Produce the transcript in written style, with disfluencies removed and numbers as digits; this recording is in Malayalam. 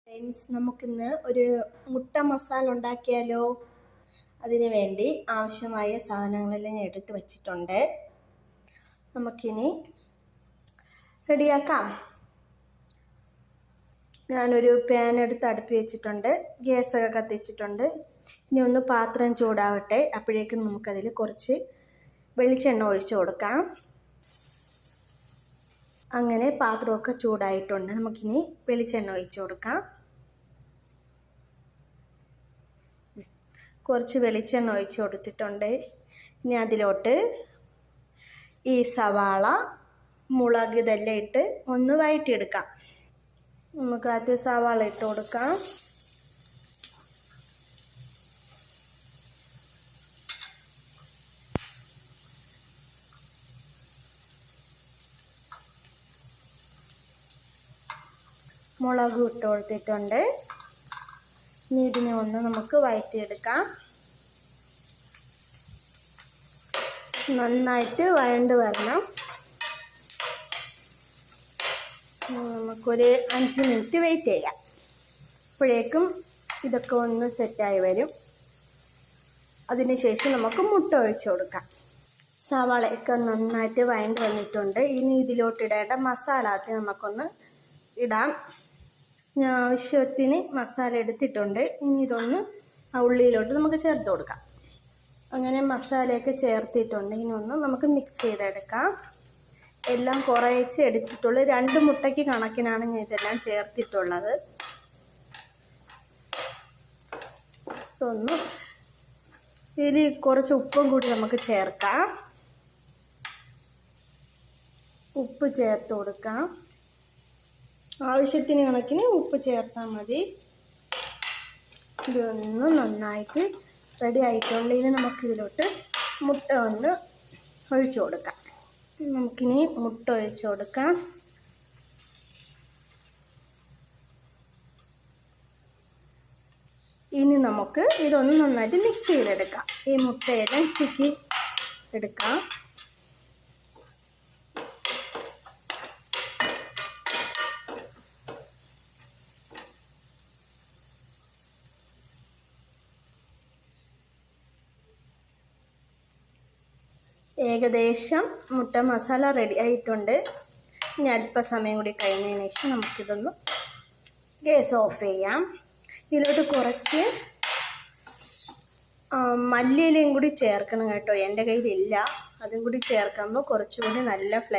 ഫ്രണ്ട്സ്, നമുക്കിന്ന് ഒരു മുട്ട മസാല ഉണ്ടാക്കിയാലോ? അതിന് വേണ്ടി ആവശ്യമായ സാധനങ്ങളെല്ലാം ഞാൻ എടുത്ത് വച്ചിട്ടുണ്ട്. നമുക്കിനി റെഡിയാക്കാം. ഞാനൊരു പാൻ എടുത്ത് അടുപ്പി വെച്ചിട്ടുണ്ട്, ഗ്യാസൊക്കെ കത്തിച്ചിട്ടുണ്ട്. ഇനി ഒന്ന് പാത്രം ചൂടാവട്ടെ. അപ്പോഴേക്കും നമുക്കതിൽ കുറച്ച് വെളിച്ചെണ്ണ ഒഴിച്ചു കൊടുക്കാം. അങ്ങനെ പാത്രമൊക്കെ ചൂടായിട്ടുണ്ട്. നമുക്കിനി വെളിച്ചെണ്ണ ഒഴിച്ചു കൊടുക്കാം. കുറച്ച് വെളിച്ചെണ്ണ ഒഴിച്ച് കൊടുത്തിട്ടുണ്ട്. ഇനി അതിലോട്ട് ഈ സവാള, മുളക് ഇതെല്ലാം ഇട്ട് ഒന്ന് വഴറ്റിയെടുക്കാം. നമുക്ക് ആദ്യം സവാള ഇട്ട് കൊടുക്കാം. മുളക് ഇട്ട് കൊടുത്തിട്ടുണ്ട്. ഇനി ഇതിനെ ഒന്ന് നമുക്ക് വഴറ്റിയെടുക്കാം. നന്നായിട്ട് വഴണ്ട് വരണം. നമുക്കൊരു 5 മിനിറ്റ് വെയിറ്റ് ചെയ്യാം. അപ്പോഴേക്കും ഇതൊക്കെ ഒന്ന് സെറ്റായി വരും. അതിനുശേഷം നമുക്ക് മുട്ട ഒഴിച്ചു കൊടുക്കാം. സവാളയൊക്കെ നന്നായിട്ട് വഴണ്ട് വന്നിട്ടുണ്ട്. ഇനി ഇതിലോട്ടിടേണ്ട മസാല ആദ്യം നമുക്കൊന്ന് ഇടാം. ഞാൻ ആവശ്യത്തിന് മസാല എടുത്തിട്ടുണ്ട്. ഇനി ഇതൊന്ന് ഉള്ളിയിലോട്ട് നമുക്ക് ചേർത്ത് കൊടുക്കാം. അങ്ങനെ മസാലയൊക്കെ ചേർത്തിട്ടുണ്ട്. ഇനി ഒന്ന് നമുക്ക് മിക്സ് ചെയ്തെടുക്കാം. എല്ലാം കുറേശ്ശെ എടുത്തിട്ടുള്ളൂ. 2 മുട്ടയ്ക്ക് കണക്കിനാണ് ഞാൻ ഇതെല്ലാം ചേർത്തിട്ടുള്ളത്. ഒന്ന് ഇതിൽ കുറച്ച് ഉപ്പും കൂടി നമുക്ക് ചേർക്കാം. ഉപ്പ് ചേർത്ത് കൊടുക്കാം. ആവശ്യത്തിന് കണക്കിന് ഉപ്പ് ചേർത്താൽ മതി. ഇതൊന്ന് നന്നായിട്ട് റെഡി ആയിട്ടുണ്ട്. ഇനി നമുക്കിതിലോട്ട് മുട്ട ഒന്ന് ഒഴിച്ചു കൊടുക്കാം. നമുക്കിനി മുട്ട ഒഴിച്ചു കൊടുക്കാം. ഇനി നമുക്ക് ഇതൊന്ന് നന്നായിട്ട് മിക്സ് ചെയ്തെടുക്കാം. ഈ മുട്ടയെല്ലാം ചിക്കി എടുക്കാം. ഏകദേശം മുട്ട മസാല റെഡി ആയിട്ടുണ്ട്. ഇനി അല്പസമയം കൂടി കഴിഞ്ഞതിന് ശേഷം നമുക്കിതൊന്ന് ഗ്യാസ് ഓഫ് ചെയ്യാം. ഇതിലോട്ട് കുറച്ച് മല്ലിയിലയും കൂടി ചേർക്കണം കേട്ടോ. എൻ്റെ കയ്യിലില്ല. അതും കൂടി ചേർക്കുമ്പോൾ കുറച്ചുകൂടി നല്ല ഫ്ലേവർ